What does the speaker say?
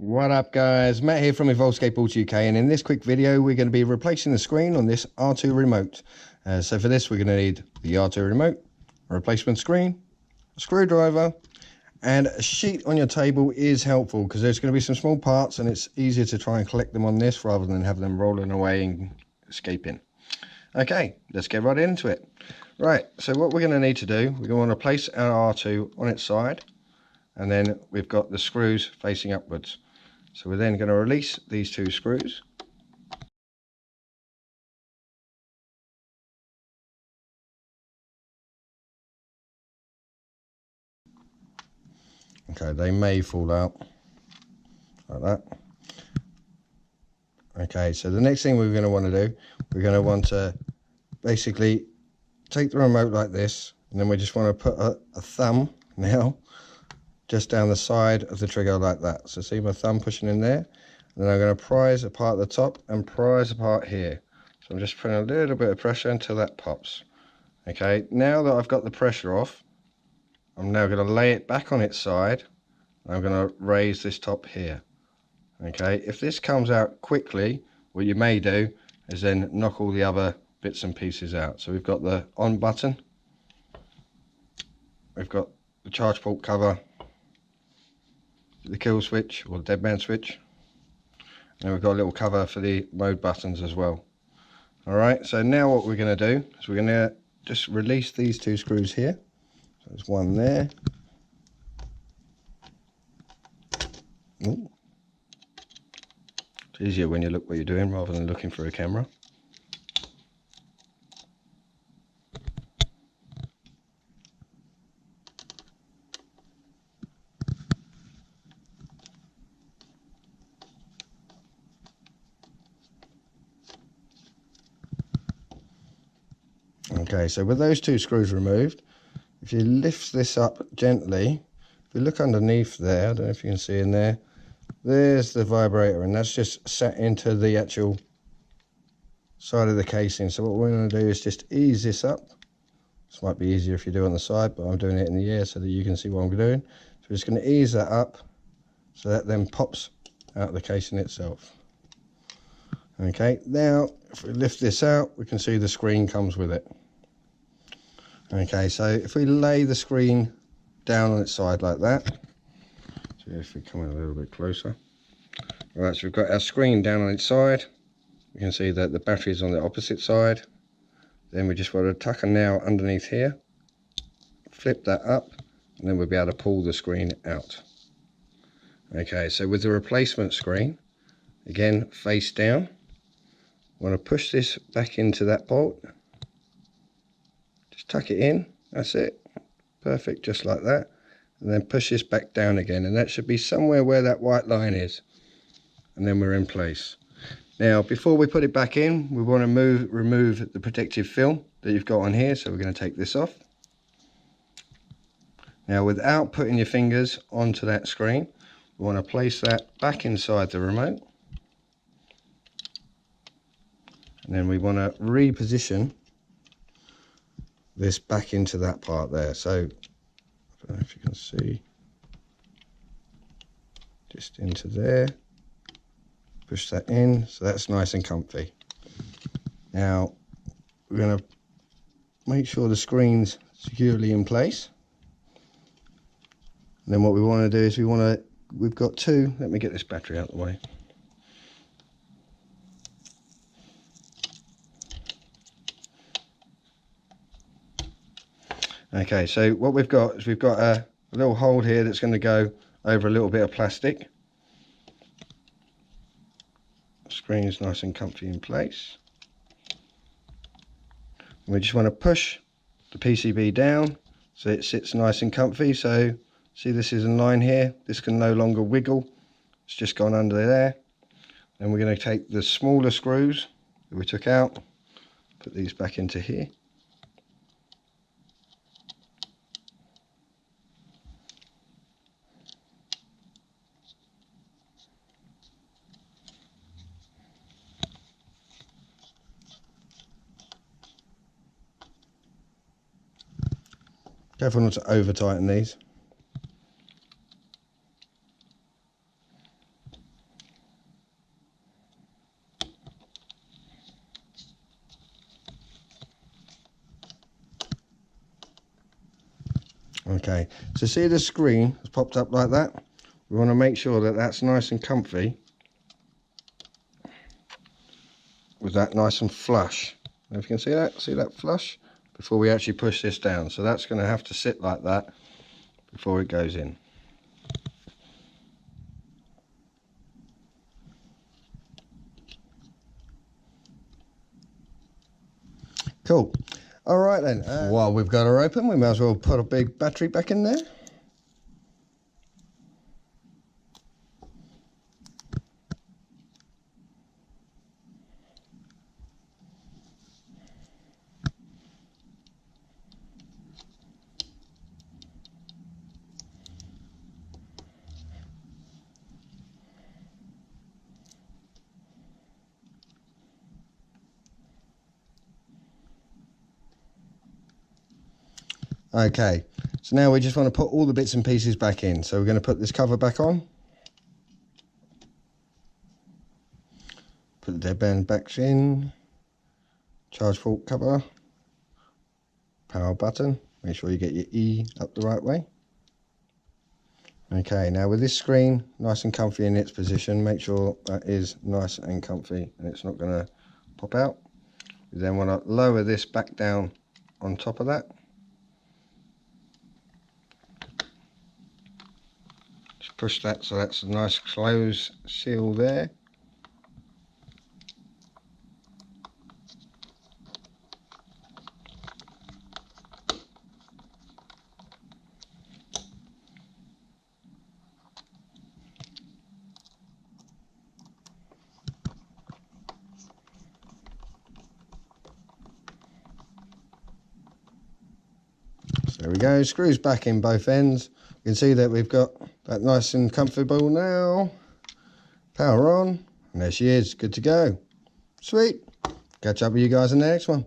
What up guys, Matt here from Evolve Skateboards UK, and in this quick video we're going to be replacing the screen on this R2 remote. So for this we're going to need the R2 remote, a replacement screen, a screwdriver, and a sheet on your table is helpful because there's going to be some small parts and it's easier to try and collect them on this rather than have them rolling away and escaping. Okay, let's get right into it. Right, so what we're going to need to do, we're going to place our R2 on its side, and then we've got the screws facing upwards. So we're then going to release these two screws. Okay, they may fall out like that. Okay, so the next thing we're going to want to do, we're going to want to basically take the remote like this, and then we just want to put a thumb now just down the side of the trigger like that. So see my thumb pushing in there, and then I'm going to prise apart the top and prise apart here. So I'm just putting a little bit of pressure until that pops. Okay, now that I've got the pressure off, I'm now going to lay it back on its side. I'm going to raise this top here. Okay, if this comes out quickly, what you may do is then knock all the other bits and pieces out. So we've got the on button, we've got the charge port cover, the kill switch or the dead man switch, and we've got a little cover for the mode buttons as well. Alright, so now what we're going to do is we're going to just release these two screws here. So there's one there. Ooh. It's easier when you look what you're doing rather than looking for a camera. Okay, so with those two screws removed, if you lift this up gently, if you look underneath there, I don't know if you can see in there, there's the vibrator, and that's just set into the actual side of the casing. So what we're going to do is just ease this up. This might be easier if you do it on the side, but I'm doing it in the air so that you can see what I'm doing. So we're just going to ease that up so that then pops out of the casing itself. Okay, now if we lift this out, we can see the screen comes with it. Okay, so if we lay the screen down on its side like that, so if we come in a little bit closer. Right, so we've got our screen down on its side. We can see that the battery is on the opposite side. Then we just want to tuck a nail underneath here, flip that up, and then we'll be able to pull the screen out. Okay, so with the replacement screen, again, face down, I want to push this back into that bolt. Just tuck it in, that's it, perfect, just like that. And then push this back down again, and that should be somewhere where that white line is. And then we're in place. Now, before we put it back in, we want to remove the protective film that you've got on here, so we're going to take this off. Now, without putting your fingers onto that screen, we want to place that back inside the remote. And then we want to reposition this back into that part there. So, I don't know if you can see, just into there. Push that in, so that's nice and comfy. Now, we're going to make sure the screen's securely in place. And then what we want to do is we've got two, let me get this battery out of the way. Okay, so what we've got is we've got a little hole here that's going to go over a little bit of plastic. The screen is nice and comfy in place. And we just want to push the PCB down so it sits nice and comfy. So see, this is in line here. This can no longer wiggle. It's just gone under there. Then we're going to take the smaller screws that we took out, put these back into here. Careful not to over tighten these. Okay, so see the screen has popped up like that? We want to make sure that that's nice and comfy with that nice and flush. If you can see that flush before we actually push this down. So that's going to have to sit like that before it goes in. Cool. All right then, while we've got her open, we might as well put a big battery back in there. Okay, so now we just want to put all the bits and pieces back in. So we're going to put this cover back on. Put the dead band back in. Charge port cover. Power button. Make sure you get your E up the right way. Okay, now with this screen nice and comfy in its position, make sure that is nice and comfy and it's not going to pop out. You then want to lower this back down on top of that. Just push that so that's a nice close seal there. There we go, screws back in both ends. You can see that we've got that nice and comfortable now. Power on, and there she is, good to go. Sweet. Catch up with you guys in the next one.